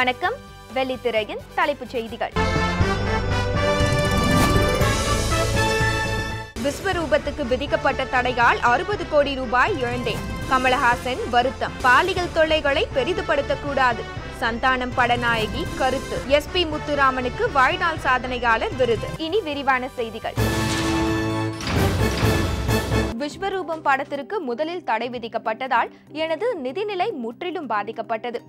வணக்கம். வெள்ளித்திரையின் தலைப்புச் செய்திகள். விஸ்வரூபத்துக்கு விதிக்கப்பட்ட தடையால் 60 கோடி ரூபாய் இழந்தேன். கமலஹாசன் வருத்தம். பாலியல் தொல்லைகளை பெரிதுபடுத்தக்கூடாது. சந்தானம் படநாயகி கருத்து. SP முத்துராமனுக்கு வாழ்நாள் சாதனையாளர் விருது. இனி விரிவான செய்திகள். விஸ்வரூபம் படத்திற்கு முதலில் தடை விதிக்கப்பட்டதால் எனது நிதிநிலை முற்றிலும் பாதிக்கப்பட்டது.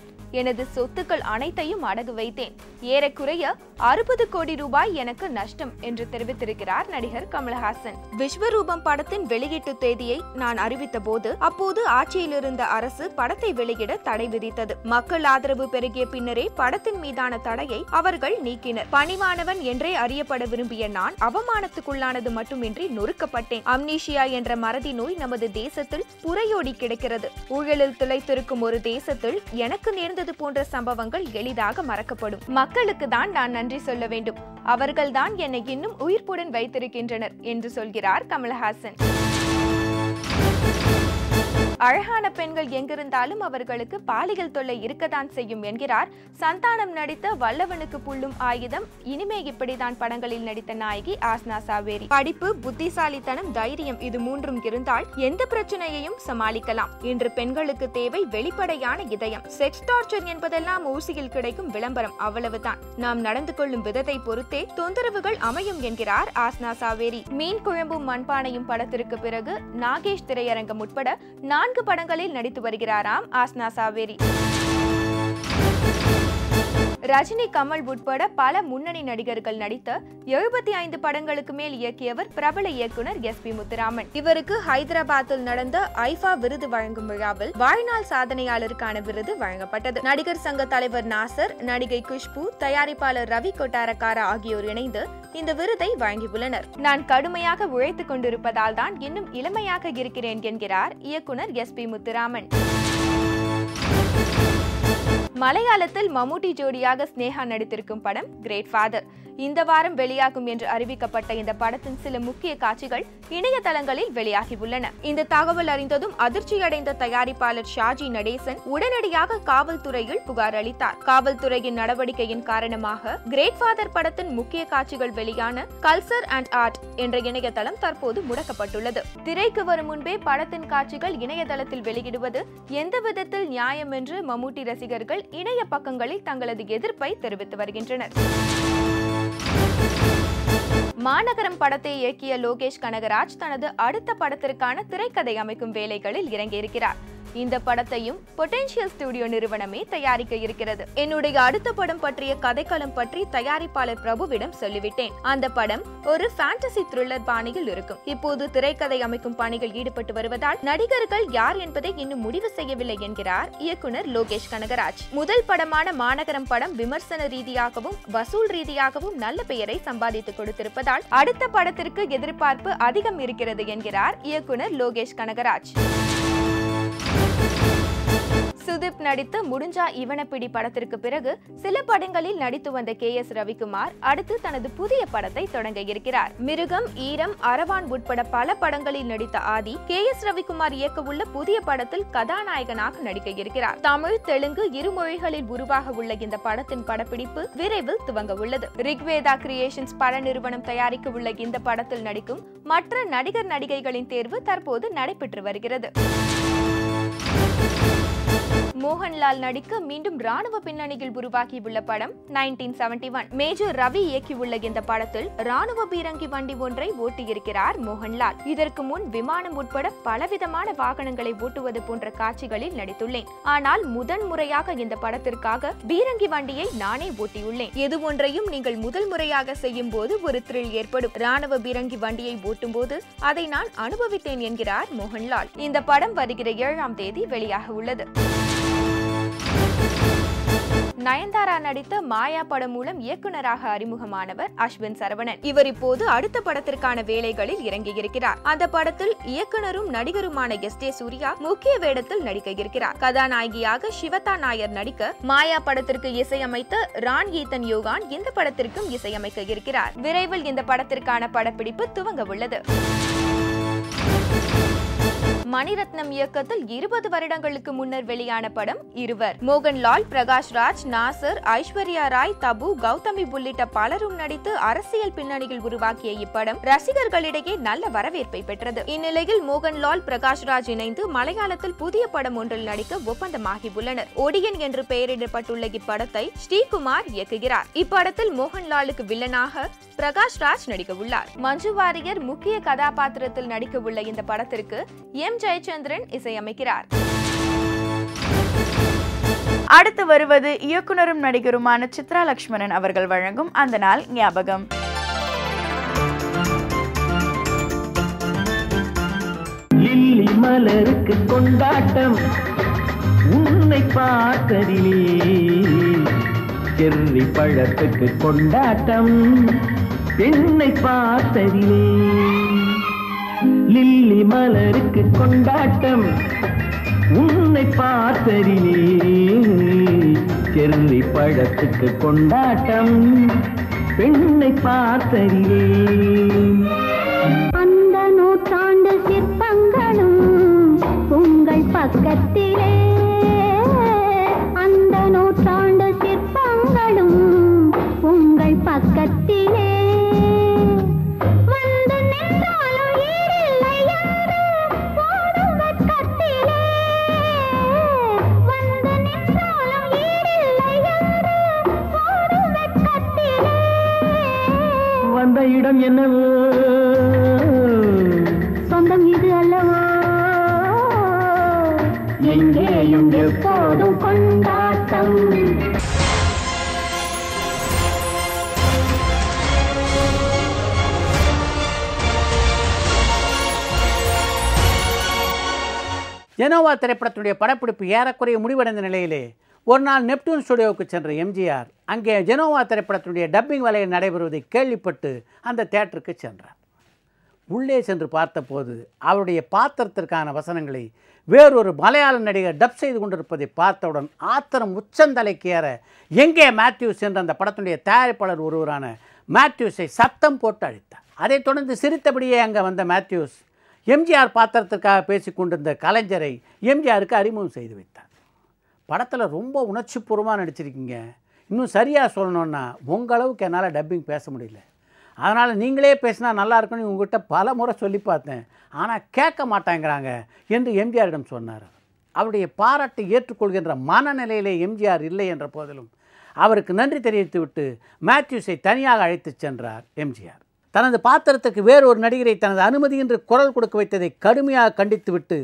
எனது சொத்துக்கள் அனைத்தையும் அடகு வைத்தேன். ஏறக்குறைய 60 கோடி ரூபாய் எனக்கு நஷ்டம் என்று தெரிவித்திருக்கிறார் நடிகர் கமலஹாசன். விஸ்வரூபம் படத்தின் வெளியீட்டு தேதியை நான் அறிவித்த போது அப்போது ஆட்சியில் இருந்த அரசு படத்தை வெளியிட தடை விதித்தது. மக்கள் ஆதரவு பெருகிய பின்னரே படத்தின் மீதான தடையை அவர்கள் நீக்கினர். பணிவானவன் என்றே அறியப்பட விரும்பிய நான் அவமானத்துக்குள்ளானது மட்டுமின்றி நொறுக்கப்பட்டேன். அம்னீஷியா என்ற மறதி நோய் நமது தேசத்தில் புரையோடி கிடக்கிறது. ஊழலில் திளைத்திருக்கும் ஒரு தேசத்தில் எனக்கு நேர்ந்தது போன்ற சம்பவங்கள் எளிதாக மறக்கப்படும். மக்களுக்கு தான் நான் நன்றி சொல்ல வேண்டும். அவர்கள்தான் என்னை இன்னும் உயிர்ப்புடன் வைத்திருக்கின்றனர் என்று சொல்கிறார் கமலஹாசன். அழகான பெண்கள் எங்கிருந்தாலும் அவர்களுக்கு பாலியல் தொல்லை இருக்கத்தான் செய்யும் என்கிறார் சந்தானம் நடித்த வல்லவனுக்கு புல்லும் ஆயுதம், இனிமே இப்படிதான் படங்களில் நடித்த நாயகி ஆஸ்னா சாவேரி. படிப்பு, புத்திசாலித்தனம், தைரியம் இது மூன்றும் இருந்தால் எந்த பிரச்சனையையும் சமாளிக்கலாம். இன்று பெண்களுக்கு தேவை வெளிப்படையான இதயம். செக்ஸ் டார்ச்சர் என்பதெல்லாம் ஊசியில் கிடைக்கும் விளம்பரம், அவ்வளவுதான். நாம் நடந்து கொள்ளும் விதத்தை பொறுத்தே தொந்தரவுகள் அமையும் என்கிறார் ஆஸ்னா சாவேரி. மீன் குழம்பும் மண்பானையும் படத்திற்கு பிறகு நாகேஷ் திரையரங்கம் உட்பட 4 படங்களில் நடித்து வருகிறாராம் ஆஸ்னா சாவேரி. ரஜினி, கமல் உட்பட பல முன்னணி நடிகர்கள் நடித்த 75 படங்களுக்கு மேல் இயக்கியவர் பிரபல இயக்குனர் SP முத்துராமன். இவருக்கு ஹைதராபாத்தில் நடந்த ஐஃபா விருது வழங்கும் விழாவில் வாழ்நாள் சாதனையாளருக்கான விருது வழங்கப்பட்டது. நடிகர் சங்க தலைவர் நாசர், நடிகை குஷ்பு, தயாரிப்பாளர் ரவி கொட்டாரக்காரா ஆகியோர் இணைந்து இந்த விருதை வழங்கியுள்ளனர். நான் கடுமையாக உழைத்துக் கொண்டிருப்பதால் தான் இன்னும் இளமையாக இருக்கிறேன் என்கிறார் இயக்குனர் SP முத்துராமன். மலையாளத்தில் மம்முட்டி ஜோடியாக ஸ்னேகா நடித்திருக்கும் படம் கிரேட் ஃபாதர் இந்த வாரம் வெளியாகும் என்று அறிவிக்கப்பட்ட இந்த படத்தின் சில முக்கிய காட்சிகள் இணையதளங்களில் வெளியாகியுள்ளன. இந்த தகவல் அறிந்ததும் அதிர்ச்சியடைந்த தயாரிப்பாளர் ஷாஜி நடேசன் உடனடியாக காவல்துறையில் புகார் அளித்தார். காவல்துறையின் நடவடிக்கையின் காரணமாக கிரேட் ஃபாதர் படத்தின் முக்கிய காட்சிகள் வெளியான கல்ச்சர் அண்ட் ஆர்ட் என்ற இணையதளம் தற்போது முடக்கப்பட்டுள்ளது. திரைக்கு வரும் முன்பே படத்தின் காட்சிகள் இணையதளத்தில் வெளியிடுவது எந்த விதத்தில் நியாயம் என்று மம்முட்டி ரசிகர்கள் இணைய பக்கங்களில் தங்களது எதிர்ப்பை தெரிவித்து வருகின்றனர். மாநகரம் படத்தை இயக்கிய லோகேஷ் கனகராஜ் தனது அடுத்த படத்திற்கான திரைக்கதை அமைக்கும் வேலைகளில் இறங்கியிருக்கிறார். இந்த படத்தையும் பொட்டென்ஷியல் ஸ்டுடியோ நிறுவனமே தயாரிக்க இருக்கிறது. என்னுடைய அடுத்த படம் பற்றிய கதைக்களம் பற்றி தயாரிப்பாளர் பிரபுவிடம் சொல்லிவிட்டேன். அந்த படம் ஒரு ஃபேண்டசி த்ரில்லர் பாணியில் இருக்கும். இப்போது திரைக்கதை அமைக்கும் பணிகள் ஈடுபட்டு வருவதால் நடிகர்கள் யார் என்பதை இன்னும் முடிவு செய்யவில்லை என்கிறார் இயக்குனர் லோகேஷ் கனகராஜ். முதல் படமான மாநகரம் படம் விமர்சன ரீதியாகவும் வசூல் ரீதியாகவும் நல்ல பெயரை சம்பாதித்து கொடுத்திருப்பதால் அடுத்த படத்திற்கு எதிர்பார்ப்பு அதிகம் இருக்கிறது என்கிறார் இயக்குனர் லோகேஷ் கனகராஜ். சுதீப் நடித்து முடிஞ்சா இவனப்பிடி படத்திற்கு பிறகு சில படங்களில் நடித்து வந்த KS ரவிக்குமார் அடுத்து தனது புதிய படத்தை தொடங்க இருக்கிறார். மிருகம், ஈரம், அரவான் உட்பட பல படங்களில் நடித்த ஆதி KS ரவிக்குமார் இயக்கவுள்ள புதிய படத்தில் கதாநாயகனாக நடிக்க இருக்கிறார். தமிழ், தெலுங்கு இரு மொழிகளில் உருவாக உள்ள இந்த படத்தின் படப்பிடிப்பு விரைவில் துவங்க உள்ளது. ரிக்வேதா கிரியேஷன்ஸ் பட நிறுவனம் தயாரிக்க உள்ள இந்த படத்தில் நடிக்கும் மற்ற நடிகர் நடிகைகளின் தேர்வு தற்போது நடைபெற்று வருகிறது. மோகன்லால் நடிக்க மீண்டும் ராணுவ பின்னணியில் உருவாகியுள்ள படம் 1971. மேஜர் ரவி இயக்கியுள்ள இந்த படத்தில் ராணுவ பீரங்கி வண்டி ஒன்றை ஓட்டியிருக்கிறார் மோகன்லால். இதற்கு முன் விமானம் உட்பட பலவிதமான வாகனங்களை ஓட்டுவது போன்ற காட்சிகளில் நடித்துள்ளேன். ஆனால் முதன் முறையாக இந்த படத்திற்காக பீரங்கி வண்டியை நானே ஓட்டியுள்ளேன். எது ஒன்றையும் நீங்கள் முதல் முறையாக செய்யும் போது ஒரு த்ரில் ஏற்படும். ராணுவ பீரங்கி வண்டியை ஓட்டும் போது அதை நான் அனுபவித்தேன் என்கிறார் மோகன்லால். இந்த படம் வருகிற 7ஆம் தேதி வெளியாக உள்ளது. நயன்தாரா நடித்த மாயா படம் மூலம் இயக்குனராக அறிமுகமானவர் அஸ்வின் சரவணன். இவர் இப்போது அடுத்த படத்திற்கான வேலைகளில் இறங்கியிருக்கிறார். அந்த படத்தில் இயக்குனரும் நடிகருமான S.J. சூர்யா முக்கிய வேடத்தில் நடிக்க இருக்கிறார். கதாநாயகியாக சிவதா நாயர் நடிக்க மாயா படத்திற்கு இசையமைத்த ரான் ஈத்தன் யோகான் இந்த படத்திற்கும் இசையமைக்க இருக்கிறார். விரைவில் இந்த படத்திற்கான படப்பிடிப்பு துவங்க உள்ளது. மணிரத்னம் இயக்கத்தில் 20 வருடங்களுக்கு முன்னர் வெளியான படம் இருவர். மோகன்லால், பிரகாஷ்ராஜ், நாசர், ஐஸ்வர்யா ராய், தபு, கௌதமி உள்ளிட்ட பலரும் நடித்து அரசியல் பின்னணியில் உருவாக்கிய இப்படம் ரசிகர்களிடையே நல்ல வரவேற்பை பெற்றது. இந்நிலையில் மோகன்லால், பிரகாஷ்ராஜ் இணைந்து மலையாளத்தில் புதிய படம் ஒன்றில் நடிக்க ஒப்பந்தமாகி உள்ளனர். ஒடியன் என்று பெயரிடப்பட்டுள்ள இப்படத்தை ஸ்ரீகுமார் இயக்குகிறார். இப்படத்தில் மோகன்லாலுக்கு வில்லனாக பிரகாஷ்ராஜ் நடிக்க உள்ளார். மஞ்சு வாரியர் முக்கிய கதாபாத்திரத்தில் நடிக்க உள்ள இந்த படத்திற்கு எம் ஜெயச்சந்திரன் இசையமைக்கிறார். அடுத்து வருவது இயக்குனரும் நடிகருமான சித்ரா லட்சுமணன் அவர்கள் வழங்கும் அந்த நாள் ஞாபகம். லில்லி மலருக்கு கொண்டாட்டம் உன்னை பார்த்ததிலே, செர்ரி பழத்துக்கு கொண்டாட்டம் பெண்ணை பார்த்ததிலே. லில்லி மலருக்கு கொண்டாட்டம் உன்னை பார்த்ததிலே, செர்ரி பழத்துக்கு கொண்டாட்டம் பெண்ணை பார்த்ததிலே. அந்த நூற்றாண்டு சிற்பங்களும் உங்கள் பக்கத்திலே, அந்த நூற்றாண்டு சிற்பங்களும் உங்கள் பக்கத்திலே. வந்து நின்றாலும் ஈடில்லை யாரு போடும் வெட்கத்திலே, வந்து நின்றாலும் ஈடில்லை யாரு போடும் வெட்கத்திலே. வந்த இடம் என்னவோ சொந்தம் இது அல்லவோ, எங்கேயும் எப்போதும் கொண்டாட்டம். ஜெனோவா திரைப்படத்துடைய படப்பிடிப்பு ஏறக்குறைய முடிவடைந்த நிலையிலே ஒரு நாள் நெப்டியூன் ஸ்டுடியோவுக்கு சென்ற எம்ஜிஆர் அங்கே ஜெனோவா திரைப்படத்துடைய டப்பிங் வேலை நடைபெறுவதை கேள்விப்பட்டு அந்த தியேட்டருக்கு சென்றார். உள்ளே சென்று பார்த்தபோது அவருடைய பாத்திரத்திற்கான வசனங்களை வேறொரு மலையாள நடிகர் டப் செய்து கொண்டிருப்பதை பார்த்தவுடன் ஆத்திரம் உச்சந்தலைக்கு ஏற எங்கே மேத்யூஸ் என்ற அந்த படத்துடைய தயாரிப்பாளர் ஒருவரான மேத்யூஸை சத்தம் போட்டு அழித்தார். அதைத் தொடர்ந்து சிரித்தபடியே அங்கே வந்த மேத்யூஸ் எம்ஜிஆர் பாத்திரத்திற்காக பேசி கொண்டிருந்த கலைஞரை எம்ஜிஆருக்கு அறிமுகம் செய்து வைத்தார். படத்தில் ரொம்ப உணர்ச்சிபூர்வமாக நடிச்சிருக்கீங்க, இன்னும் சரியாக சொல்லணுன்னா உங்களவுக்கு என்னால் டப்பிங் பேச முடியல, அதனால் நீங்களே பேசினா நல்லா இருக்குன்னு உங்கள்கிட்ட பல முறை சொல்லி பார்த்தேன், ஆனால் கேட்க மாட்டாங்கிறாங்க என்று எம்ஜிஆரிடம் சொன்னார். அவருடைய பாராட்டை ஏற்றுக்கொள்கின்ற மனநிலையிலே எம்ஜிஆர் இல்லை என்ற போதிலும் அவருக்கு நன்றி தெரிவித்துவிட்டு மேத்யூஸை தனியாக அழைத்து சென்றார் எம்ஜிஆர். தனது பாத்திரத்துக்கு வேறொரு நடிகரை தனது அனுமதியின்றி குரல் கொடுக்க வைத்ததை கடுமையாக கண்டித்துவிட்டு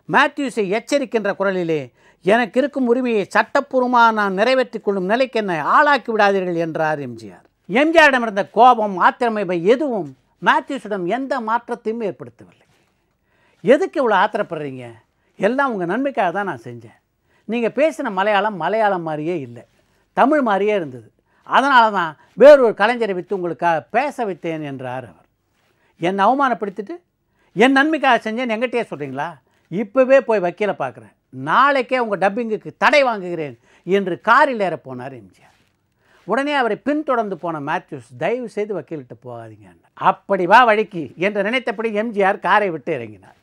மேத்யூஸை எச்சரிக்கின்ற குரலிலே, எனக்கு இருக்கும் உரிமையை சட்டப்பூர்வமாக நான் நிறைவேற்றிக் கொள்ளும் நிலைக்கு என்னை ஆளாக்கி விடாதீர்கள் என்றார் எம்ஜிஆர். எம்ஜிஆரிடம் இருந்த கோபம், ஆத்திரமை எதுவும் மேத்யூஸிடம் எந்த மாற்றத்தையும் ஏற்படுத்தவில்லை. எதுக்கு இவ்வளோ ஆத்திரப்படுறீங்க, எல்லாம் உங்கள் நன்மைக்காக தான் நான் செஞ்சேன், நீங்கள் பேசின மலையாளம் மாதிரியே இல்லை, தமிழ் மாதிரியே இருந்தது, அதனால தான் வேறொரு கலைஞரை வைத்து உங்களுக்காக பேச வைத்தேன் என்றார் அவர். என்னை அவமானப்படுத்திட்டு என் நன்மைக்காக செஞ்சேன் எங்கிட்டே சொல்கிறீங்களா, இப்போவே போய் வக்கீலை பார்க்குறேன், நாளைக்கே உங்கள் டப்பிங்குக்கு தடை வாங்குகிறேன் என்று காரில் ஏற போனார் எம்ஜிஆர். உடனே அவரை பின்தொடர்ந்து போன மேத்யூஸ், தயவு செய்து வக்கீல்கிட்ட போகாதீங்க, அப்படி வா வழிக்கு என்று நினைத்தபடி எம்ஜிஆர் காரை விட்டு இறங்கினார்.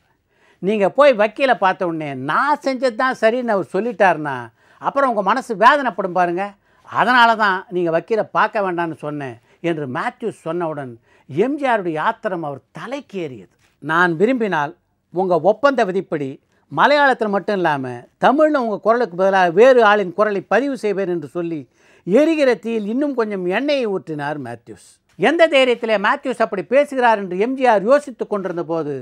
நீங்கள் போய் வக்கீலை பார்த்த உடனே நான் செஞ்சது தான் சரின்னு அவர் சொல்லிட்டாருன்னா அப்புறம் உங்கள் மனசு வேதனைப்படும் பாருங்கள், அதனால தான் நீங்கள் வக்கீலை பார்க்க வேண்டாம்னு சொன்னேன் என்று மேத்யூஸ் சொன்னவுடன் எம்ஜிஆருடைய ஆத்திரம் அவர் தலைக்கு ஏறியது. நான் விரும்பினால் உங்கள் ஒப்பந்த விதிப்படி மலையாளத்தில் மட்டும் இல்லாமல் தமிழில் உங்கள் குரலுக்கு பதிலாக வேறு ஆளின் குரலை பதிவு செய்வேன் என்று சொல்லி எரிகிற தீயில் இன்னும் கொஞ்சம் எண்ணெயை ஊற்றினார் மேத்யூஸ். எந்த தைரியத்தில் மேத்யூஸ் அப்படி பேசுகிறார் என்று எம்ஜிஆர் யோசித்து கொண்டிருந்த போது,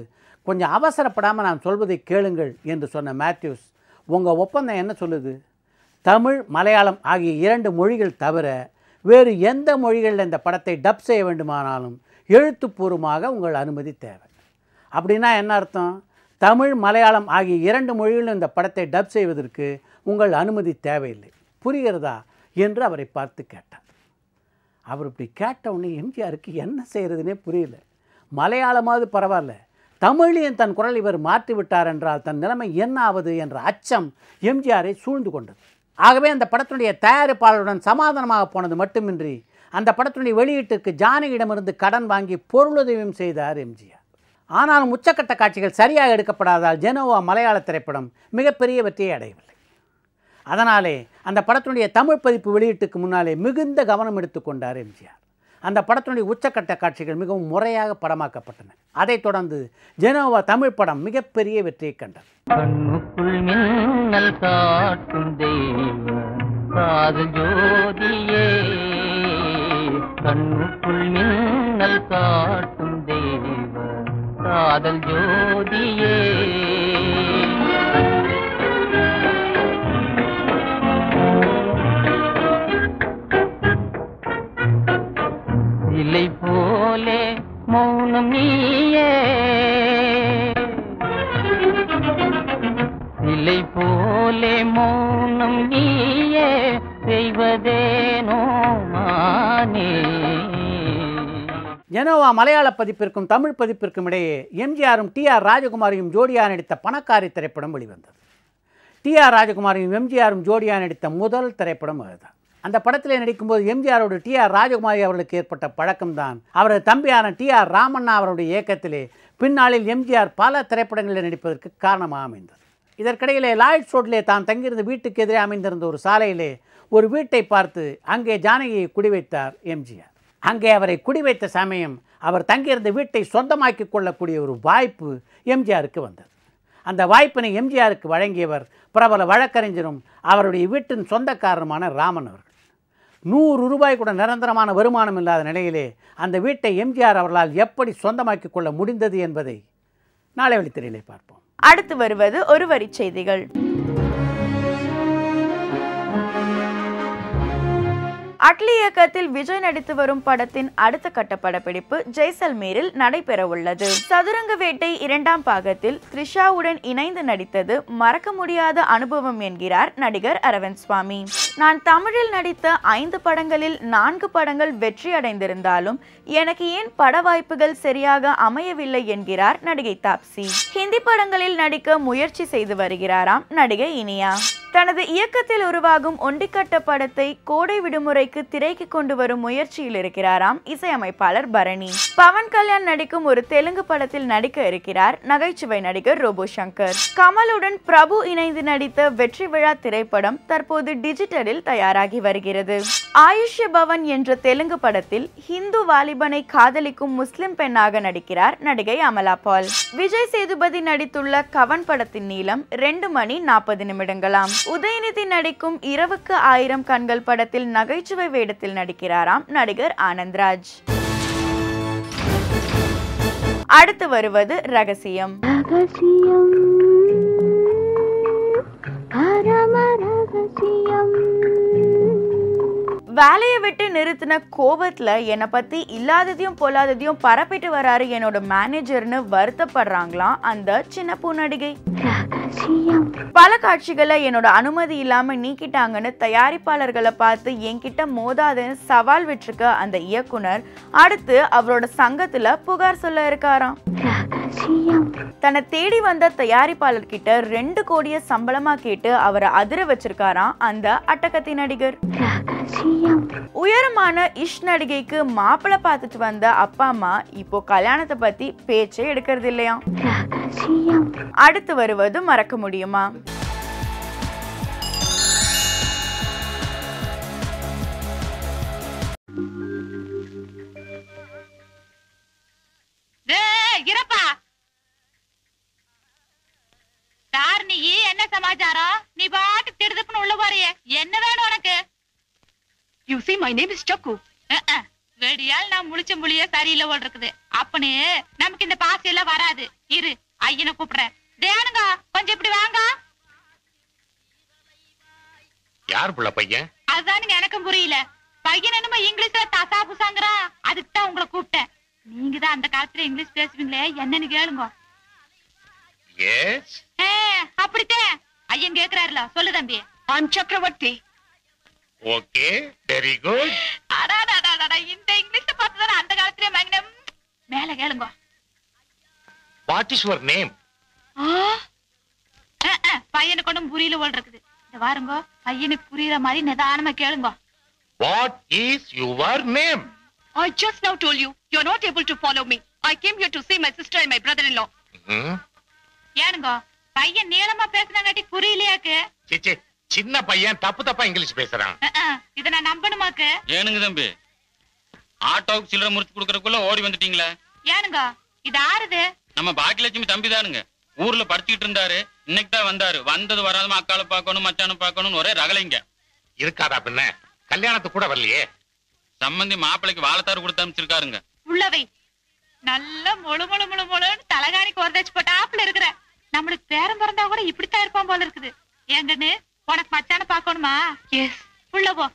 கொஞ்சம் அவசரப்படாமல் நான் சொல்வதை கேளுங்கள் என்று சொன்ன மேத்யூஸ், உங்கள் ஒப்பந்தம் என்ன சொல்லுது, தமிழ் மலையாளம் ஆகிய 2 மொழிகள் தவிர வேறு எந்த மொழிகளில் இந்த படத்தை டப் செய்ய வேண்டுமானாலும் எழுத்துப்பூர்வமாக உங்கள் அனுமதி தேவை. அப்படின்னா என்ன அர்த்தம், தமிழ் மலையாளம் ஆகிய 2 மொழிகளில் இந்த படத்தை டப் செய்வதற்கு உங்கள் அனுமதி தேவையில்லை, புரிகிறதா என்று அவரை பார்த்து கேட்டார். அவர் இப்படி கேட்டவுடனே எம்ஜிஆருக்கு என்ன செய்கிறதுனே புரியல. மலையாளமாவது பரவாயில்ல, தமிழையும் தன் குரல் இவர் மாற்றிவிட்டார் என்றால் தன் நிலைமை என்ன ஆவது என்ற அச்சம் எம்ஜிஆரை சூழ்ந்து கொண்டது. ஆகவே அந்த படத்தினுடைய தயாரிப்பாளருடன் சமாதானமாக போனது மட்டுமின்றி அந்த படத்தினுடைய வெளியீட்டுக்கு ஜானகியிடமிருந்து கடன் வாங்கி பொருளுதவியும் செய்தார் எம்ஜிஆர். ஆனாலும் உச்சக்கட்ட காட்சிகள் சரியாக எடுக்கப்படாததால் ஜெனோவா மலையாள திரைப்படம் மிகப்பெரிய வெற்றியை அடையவில்லை. அதனாலே அந்த படத்தினுடைய தமிழ் பதிப்பு வெளியீட்டுக்கு முன்னாலே மிகுந்த கவனம் எடுத்துக்கொண்டார் எம்ஜிஆர். அந்த படத்தினுடைய உச்சக்கட்ட காட்சிகள் மிகவும் முறையாக படமாக்கப்பட்டன. அதைத் தொடர்ந்து ஜெனோவா தமிழ் படம் மிகப்பெரிய வெற்றியை கண்டது. கண்ணுக்குள் மின்னல் காட்டும் தெய்வ காதல் ஜோதியே, கண்ணுக்குள் மின்னல் காட்டும் தெய்வ காதல் ஜோதியே, இலை போலே மௌனம் நீயே, இலை போலே மௌனம் நீயே, செய்வதேனோ மானே. ஜெனோவா மலையாள பதிப்பிற்கும் தமிழ் பதிப்பிற்கும் இடையே எம்ஜிஆரும் டி.ஆர். ராஜகுமாரியும் ஜோடியாக நடித்த பணக்காரி திரைப்படம் வெளிவந்தது. டி.ஆர். ராஜகுமாரியும் எம்ஜிஆரும் ஜோடியாக நடித்த முதல் திரைப்படம் அதுதான். அந்த படத்தில் நடிக்கும்போது எம்ஜிஆரோடு டி.ஆர். ராஜகுமாரி அவர்களுக்கு ஏற்பட்ட பழக்கம்தான் அவரது தம்பியான டி.ஆர். ராமண்ணா அவருடைய இயக்கத்திலே பின்னாளில் எம்ஜிஆர் பல திரைப்படங்களில் நடிப்பதற்கு காரணமாக அமைந்தது. இதற்கிடையிலே லாய்ட்ஸ் ரோட்டிலே தான் தங்கியிருந்த வீட்டுக்கு எதிரே அமைந்திருந்த ஒரு சாலையிலே ஒரு வீட்டை பார்த்து அங்கே ஜானகியை குடிவைத்தார் எம்ஜிஆர். அங்கே அவரை குடிவைத்த சமயம் அவர் தங்கியிருந்த வீட்டை சொந்தமாக்கி கொள்ளக்கூடிய ஒரு வாய்ப்பு எம்ஜிஆருக்கு வந்தது. அந்த வாய்ப்பினை எம்ஜிஆருக்கு வழங்கியவர் பிரபல வழக்கறிஞரும் அவருடைய வீட்டின் சொந்தக்காரருமான ராமன் அவர்கள். 100 ரூபாய் கூட நிரந்தரமான வருமானம் இல்லாத நிலையிலே அந்த வீட்டை எம்ஜிஆர் அவர்களால் எப்படி சொந்தமாக்கி கொள்ள முடிந்தது என்பதை நாளை வெளித்திரையிலே பார்ப்போம். அடுத்து வருவது ஒரு வரி செய்திகள். அட்லி இயக்கத்தில் விஜய் நடித்து வரும் படத்தின் அடுத்த கட்ட படப்பிடிப்பு ஜெய்சல்மேரில் நடைபெற உள்ளது. சதுரங்க வேட்டை 2ஆம் பாகத்தில் த்ரிஷாவுடன் இணைந்து நடித்தது மறக்க முடியாத அனுபவம் என்கிறார் நடிகர் அரவிந்த் சுவாமி. நான் தமிழில் நடித்த 5 படங்களில் 4 படங்கள் வெற்றி அடைந்திருந்தாலும் எனக்கு ஏன் பட வாய்ப்புகள் சரியாக அமையவில்லை என்கிறார் நடிகை தாப்சி. ஹிந்தி படங்களில் நடிக்க முயற்சி செய்து வருகிறாராம் நடிகை இனியா. தனது இயக்கத்தில் உருவாகும் ஒண்டிக்கட்ட படத்தை கோடை விடுமுறைக்கு திரைக்கு கொண்டு வரும் முயற்சியில் இருக்கிறாராம் இசையமைப்பாளர் பரணி. பவன் கல்யாண் நடிக்கும் ஒரு தெலுங்கு படத்தில் நடிக்க இருக்கிறார் நகைச்சுவை நடிகர் ரோபோ சங்கர். கமலுடன் பிரபு இணைந்து நடித்த வெற்றி விழா திரைப்படம் தற்போது டிஜிட்டலில் தயாராகி வருகிறது. ஆயுஷ்ய பவன் என்ற தெலுங்கு படத்தில் ஹிந்து வாலிபனை காதலிக்கும் முஸ்லிம் பெண்ணாக நடிக்கிறார் நடிகை அமலா பால். விஜய் சேதுபதி நடித்துள்ள கவன் படத்தின் நீளம் 2 மணி 40 நிமிடங்களாம். உதயநிதி நடிக்கும் இரவுக்கு 1000 கண்கள் படத்தில் நகைச்சுவை வேடத்தில் நடிக்கிறாராம் நடிகர் ஆனந்த்ராஜ். அடுத்து வருவது ரகசியம். வேலையை விட்டு நிறுத்தின கோபத்துல என்னை பத்தி இல்லாததையும் பொல்லாததையும் பரப்பிட்டு வராரு என்னோட மேனேஜர்னு வருத்தப்படுறாங்களாம் அந்த சின்ன பூ நடிகை. பல காட்சிகளை என்னோட அனுமதி இல்லாம நீக்கிட்டாங்கன்னு தயாரிப்பாளர்களை பார்த்து என்கிட்ட மோதாதுன்னு சவால் விட்டுருக்க அந்த இயக்குனர் அடுத்து அவரோட சங்கத்துல புகார் சொல்ல இருக்காராம். தன்னை தேடி வந்த தயாரிப்பாளர் கிட்ட 2 கோடியை சம்பளமா கேட்டு அவரை அதிர வச்சிருக்காராம் அந்த அட்டகத்தி நடிகர். உயரமான இஷ் நடிகைக்கு மாப்பிள்ளை பார்த்துட்டு வந்த அப்பா அம்மா இப்போ கல்யாணத்தை பத்தி பேச்சே எடுக்கிறது இல்லையா. அடுத்து வருவது மறக்க முடியுமா. என்ன சமாச்சாரம்? நீ பாட்டு திடுதுப்புன்னு உள்ள போறியே, என்ன வேணும் உனக்கு? You see, my name is Chakku. வெடியால் நான் முழிச்ச முழிய சரியில்லை போல் இருக்குது. அப்பனே நமக்கு இந்த பாசி எல்லாம் வராது. இரு ஐயனை கூப்பிடுறேன். தேனுங்க கொஞ்சம் இப்படி வாங்க. யார் புள்ள பையன்? அதுதானுங்க எனக்கும் புரியல. பையன் என்னமோ இங்கிலீஷ்ல தசா புசாங்கிறா. அதுக்கு தான் உங்களை கூப்பிட்டேன். நீங்க தான் அந்த காலத்துல இங்கிலீஷ் பேசுவீங்களே, என்னன்னு கேளுங்க. Yes. அப்படித்தான் ஐயன் கேக்குறாருல, சொல்லு தம்பி. I'm Chakravarti. Okay, very good. இந்த இங்கிலீஷ் பார்த்துதானே அந்த காலத்திலே மங்கனம். மேல கேளுங்க. What is your name? பையனுக்கு ஒன்றும் புரியல போல் இருக்குது. இந்த வாருங்க, பையனுக்கு புரியுற மாதிரி நிதானமா கேளுங்க. What is your name? I just now told you, you're not able to follow me. I came here to see my sister and my brother-in-law. ஏனுங்க பையன் நீளமா பேசுனாங்காட்டி புரியலையாக்கு? சிச்சி, சின்ன பையன் தப்பா இங்கிலீஷ் பேசுறான். இத நான் நம்பணுமாக்கு? ஏனுங்க தம்பி, ஆட்டோவுக்கு சில்லறை முறிச்சு கொடுக்கறதுக்குள்ள ஓடி வந்துட்டீங்களே. ஏனுங்க இது ஆறுது? நம்ம பாக்கியலட்சுமி தம்பி தானுங்க. ஊர்ல படிச்சுட்டு இருந்தாரு, இன்னைக்கு தான் வந்தாரு. வந்தது வராதமா அக்காளை பார்க்கணும் மச்சானை பார்க்கணும்னு ஒரே ரகலைங்க. இருக்காதா பின்ன? கல்யாணத்துக்கு கூட வரலையே. சம்பந்தி மாப்பிள்ளைக்கு வாழைத்தாறு கொடுத்து அனுப்பிச்சிருக்காருங்க. உள்ளவை நல்ல முழு முழு முழு முழுன்னு தலகாணிக்கு உரதச்சு போட்டாப்புல இருக்கிற. நம்மளுக்கு பேரம் பிறந்தா கூட இப்படித்தான் இருப்பான் போல இருக்குது. ஏங்கன்னு உனக்கு மச்சான பாக்கணுமா? Yes. உள்ள போ.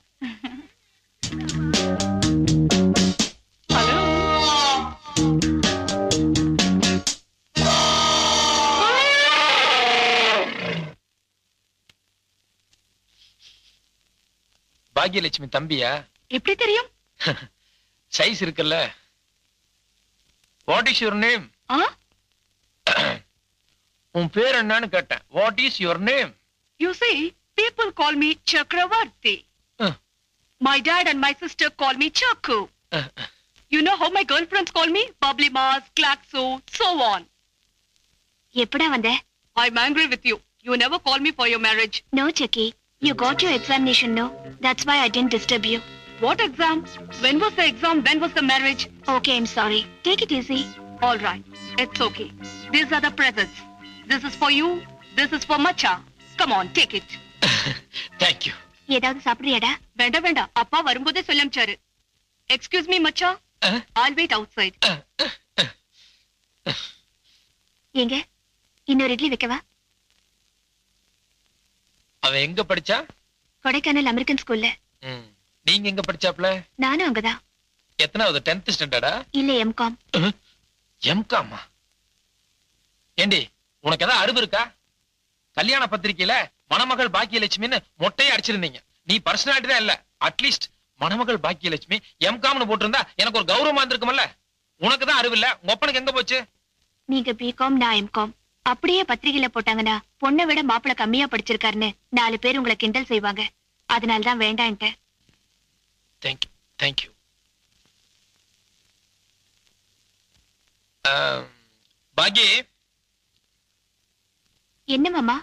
பாக்யலட்சுமி தம்பியா? எப்படி தெரியும்? சைஸ் இருக்குல்ல. What is your name? உன் பேர் என்னன்னு கேட்டேன். What is your name? You see, people call me Chakravarti. My dad and my sister call me Chakku. You know how my girlfriends call me? Bubbly Mars, Klaxo, so on. எப்படா வந்த? I'm angry with you. You never call me for your marriage. No, Chucky. You got your examination, no? That's why I didn't disturb you. What exam? When was the exam? When was the marriage? Okay, I'm sorry. Take it easy. All right. It's okay. These are the presents. This is for you. This is for Macha. Come on, take it. Thank you. ஏதாவது சாப்பிடுறியாடா? வேண்டாம் வேண்டாம், அப்பா வரும்போதே சொல்லி அனுப்பிச்சாரு. Excuse me, Macha. I'll wait outside. எங்க இன்னொரு இட்லி வைக்கவா? அவன் எங்க படிச்சா? கொடைக்கானல் அமெரிக்கன் ஸ்கூல்ல. நீங்க எங்க படிச்சாப்ல? நானும் அங்கதான். எத்தனாவது? 10th ஸ்டாண்டர்டா? இல்ல எம்காம். எம்காமா? ஏண்டி உனக்கு ஏதாவது அறிவு இருக்கா? கல்யாண பத்திரிக்கையில மணமகள் பாக்கியலட்சுமின்னு மொட்டையை அடிச்சிருந்தீங்க. நீ பர்சனாலிட்டி தான் இல்ல. அட்லீஸ்ட் மணமகள் பாக்கியலட்சுமி எம்காம்னு போட்டிருந்தா எனக்கு ஒரு கௌரவமா இருந்திருக்கும்ல. உனக்கு தான் அறிவு இல்ல. உங்க ஒப்பனுக்கு எங்க போச்சு? நீங்க பிகாம், நான் எம்காம். அப்படியே பத்திரிகையில போட்டாங்கன்னா பொண்ணை விட மாப்பிள்ள கம்மியா படிச்சிருக்காருன்னு 4 பேர் உங்களை கிண்டல் செய்வாங்க. அதனாலதான் வேண்டான்ட்டேன். Thank you. பாக்கி என்ன மாமா?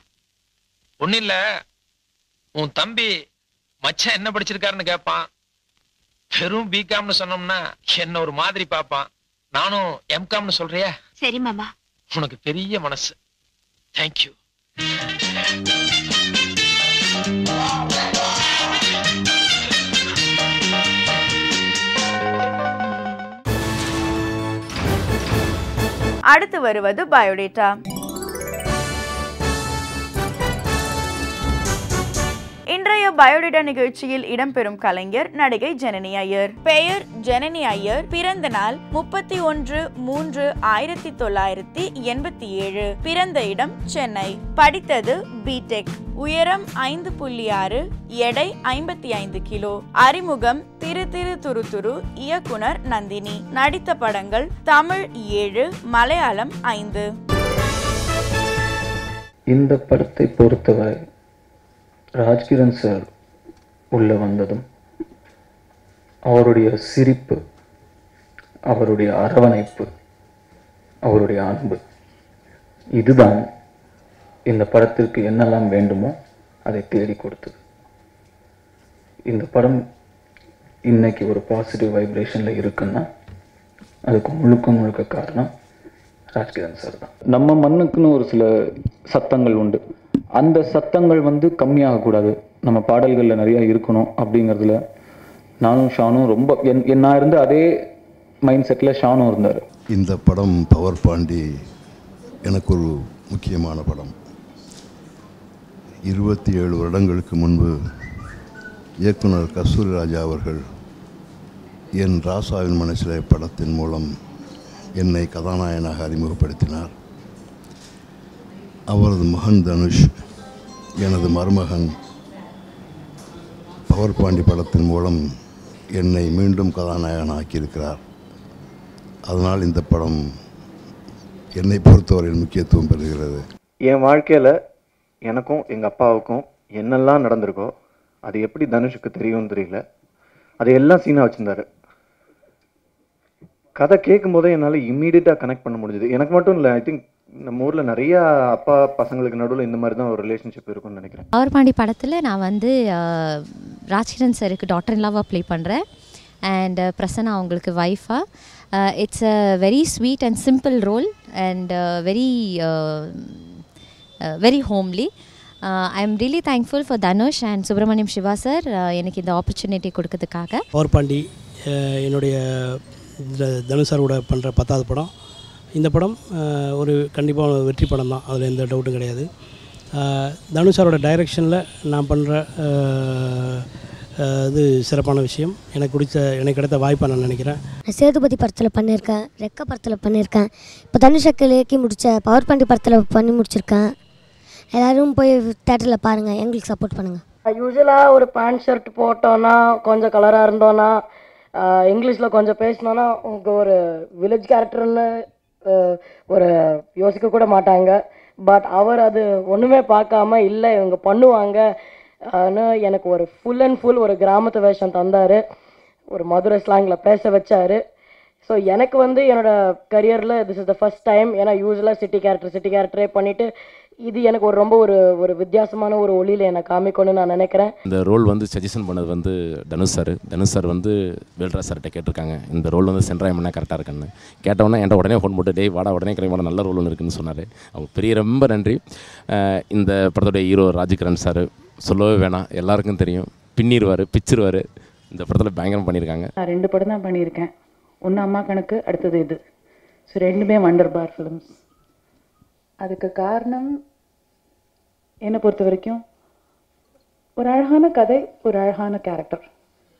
ஒண்ணு இல்ல. உன் தம்பி மச்சான் என்ன படிச்சிருக்காருன்னு கேட்பான். வெறும் பிகாம்னு சொன்னோம்னா என்ன ஒரு மாதிரி பாப்பான். நானும் எம்காம்னு சொல்றியா? சரி மாமா. உனக்கு பெரிய மனசு. தேங்க்யூ. அடுத்து வருவது பயோடேட்டா. இன்றைய பயோடேட்டா நிகழ்ச்சியில் இடம்பெறும் கலைஞர் நடிகை ஜனனி ஐயர். பெயர் ஜனனி ஐயர். பிறந்த நாள் 31/3/1987. பிறந்த இடம் சென்னை. படித்தது பிடெக். உயரம் 5.6, எடை 55 கிலோ. அறிமுகம் திரு துரு. இயக்குனர் நந்தினி. நடித்த படங்கள் தமிழ் 7, மலையாளம் 5. இந்த படத்தை பொறுத்தவரை ராஜ்கிரண் சார் உள்ள வந்ததும் அவருடைய சிரிப்பு, அவருடைய அரவணைப்பு, அவருடைய அன்பு, இதுதான் இந்த படத்திற்கு என்னெல்லாம் வேண்டுமோ அதை தேடி கொடுத்தது. இந்த படம் இன்னைக்கு ஒரு பாசிட்டிவ் வைப்ரேஷன்ல இருக்குன்னா அதுக்கு முழுக்க காரணம் ராஜ்கிரண் சார் தான். நம்ம மண்ணுக்குன்னு ஒரு சில சத்தங்கள் உண்டு. அந்த சத்தங்கள் கம்மியாகக்கூடாது, நம்ம பாடல்களில் நிறையா இருக்கணும் அப்படிங்கிறதுல நானும் ஷானும் ரொம்ப நான் இருந்த அதே மைண்ட் செட்டில் ஷானும் இருந்தார். இந்த படம் பவர் பாண்டி எனக்கு ஒரு முக்கியமான படம். 27 வருடங்களுக்கு முன்பு இயக்குனர் கஸ்தூரி ராஜா அவர்கள் என் ராசாவின் மனசிலே படத்தின் மூலம் என்னை கதாநாயகனாக அறிமுகப்படுத்தினார். அவரது மகன் தனுஷ், எனது மருமகன், பவர் பாண்டி படத்தின் மூலம் என்னை மீண்டும் கதாநாயகன் ஆக்கியிருக்கிறார். அதனால் இந்த படம் என்னை பொறுத்தவரையில் முக்கியத்துவம் பெறுகிறது. என் வாழ்க்கையில் எனக்கும் எங்கள் அப்பாவுக்கும் என்னெல்லாம் நடந்திருக்கோ அது எப்படி தனுஷுக்கு தெரியும்னு தெரியல. அதையெல்லாம் சீனாக வச்சுருந்தாரு. கதை கேட்கும் போதே என்னால் இம்மீடியட்டாக கனெக்ட் பண்ண முடிஞ்சது. எனக்கு மட்டும் இல்லை, ஐ திங்க் நம்ம ஊரில் நிறையா அப்பா பசங்களுக்கு நடுவில் இந்த மாதிரி தான் ஒரு ரிலேஷன்ஷிப் இருக்கும்னு நினைக்கிறேன். பவர்பாண்டி படத்தில் நான் வந்து ராஜ்கிரண் சாருக்கு டாட்டர் இன் லாவாக ப்ளே பண்ணுறேன் அண்ட் பிரசன்னா அவங்களுக்கு ஒய்ஃபாக. It's a very sweet and simple role and very homely. I am really thankful for Dhanush and Subramaniam Siva sir எனக்கு இந்த ஆப்பர்ச்சுனிட்டி கொடுக்கறதுக்காக. பவர்பாண்டி என்னுடைய தனுஷ் சாரோட பண்ணுற 10வது படம். இந்த படம் ஒரு கண்டிப்பாக வெற்றி படம் தான், அதில் எந்த டவுட்டும் கிடையாது. தனுஷ் சாரோட டைரெக்ஷனில் நான் பண்ணுற இது சிறப்பான விஷயம். எனக்கு கிடைத்த வாய்ப்பாக நான் நினைக்கிறேன். சேதுபதி படத்தில் பண்ணியிருக்கேன், ரெக்க படத்தில் பண்ணியிருக்கேன், இப்போ தனுஷக்கு இயக்கி முடித்த பவர்பாண்டி படத்தில் பண்ணி முடிச்சிருக்கேன். எல்லோரும் போய் தேட்டரில் பாருங்கள், எங்களுக்கு சப்போர்ட் பண்ணுங்கள். யூஸ்வலாக ஒரு பேண்ட் ஷர்ட் போட்டோன்னா, கொஞ்சம் கலராக இருந்தோன்னா, இங்கிலீஷில் கொஞ்சம் பேசினோன்னா உங்களுக்கு ஒரு வில்லேஜ் கேரக்டர்னு ஒரு யோசிக்க கூட மாட்டாங்க. பட் அவர் அது ஒன்றுமே பார்க்காம இல்லை இவங்க பண்ணுவாங்க எனக்கு ஒரு ஃபுல் அண்ட் ஃபுல் ஒரு கிராமத்து வேஷம் தந்தார், ஒரு மதுரை ஸ்லாங்கில் பேச வச்சார். ஸோ எனக்கு வந்து என்னோடய கரியரில் this is the first time. ஏன்னா யூஸ்வலாக சிட்டி கேரக்டரே பண்ணிவிட்டு இது எனக்கு ரொம்ப ஒரு வித்தியாசமான ஒரு ஒளியில் என்னை காமிக்கணும்னு நான் நினைக்கிறேன். இந்த ரோல் வந்து சஜஷன் பண்ணது வந்து தனுஷ் சார் வந்து வேல்ராஜ் சார்கிட்ட கேட்டிருக்காங்க, இந்த ரோல் வந்து சென்ட்ராய் பண்ணால் கரெக்டாக இருக்குன்னு. கேட்டவுடனே என்கிட்ட உடனே ஃபோன் போட்டு டேய் வாடா உடனே கிளம்பி நல்ல ரோல் ஒன்று இருக்குன்னு சொன்னார். அவங்க பெரிய ரொம்ப நன்றி. இந்த படத்துடைய ஹீரோ ராஜ்கிரண் சார் சொல்லவே வேணாம், எல்லாருக்கும் தெரியும், பின்னிடுவார் பிச்சிருவார். இந்த படத்தில் பயங்கரம் பண்ணியிருக்காங்க. நான் 2 படம் தான் பண்ணியிருக்கேன், ஒன்று அம்மா கணக்கு, அடுத்தது இது. ஸோ 2மே வண்டர் பார் ஃபிலிம்ஸ். அதுக்கு காரணம் என்னை பொறுத்த வரைக்கும் ஒரு அழகான கதை, ஒரு அழகான கேரக்டர்.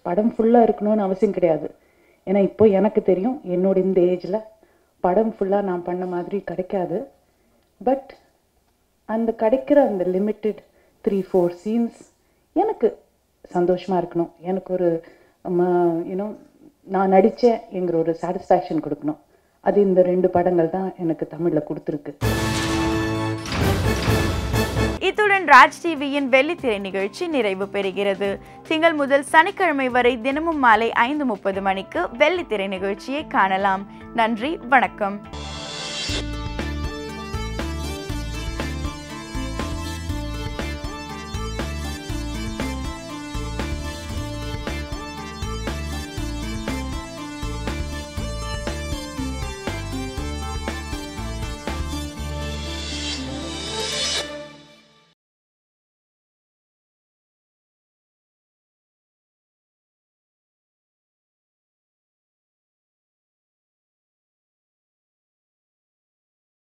படம் ஃபுல்லாக இருக்கணும்னு அவசியம் கிடையாது. ஏன்னா இப்போ எனக்கு தெரியும் என்னோட இந்த ஏஜில் படம் ஃபுல்லாக நான் பண்ண மாதிரி கிடைக்காது. பட் அந்த கிடைக்கிற அந்த லிமிட்டட் 3-4 சீன்ஸ் எனக்கு சந்தோஷமாக இருக்கணும், எனக்கு ஒரு யூனோ நான் நடித்தேன் என்கிற ஒரு சாட்டிஸ்ஃபேக்ஷன் கொடுக்கணும். அது இந்த 2 படங்கள் தான் எனக்கு தமிழில் கொடுத்துருக்கு. இத்துடன் ராஜ் டிவியின் வெள்ளித்திரை நிகழ்ச்சி நிறைவு பெறுகிறது. திங்கள் முதல் சனிக்கிழமை வரை தினமும் மாலை 5:30 மணிக்கு வெள்ளித்திரை நிகழ்ச்சியை காணலாம். நன்றி, வணக்கம்.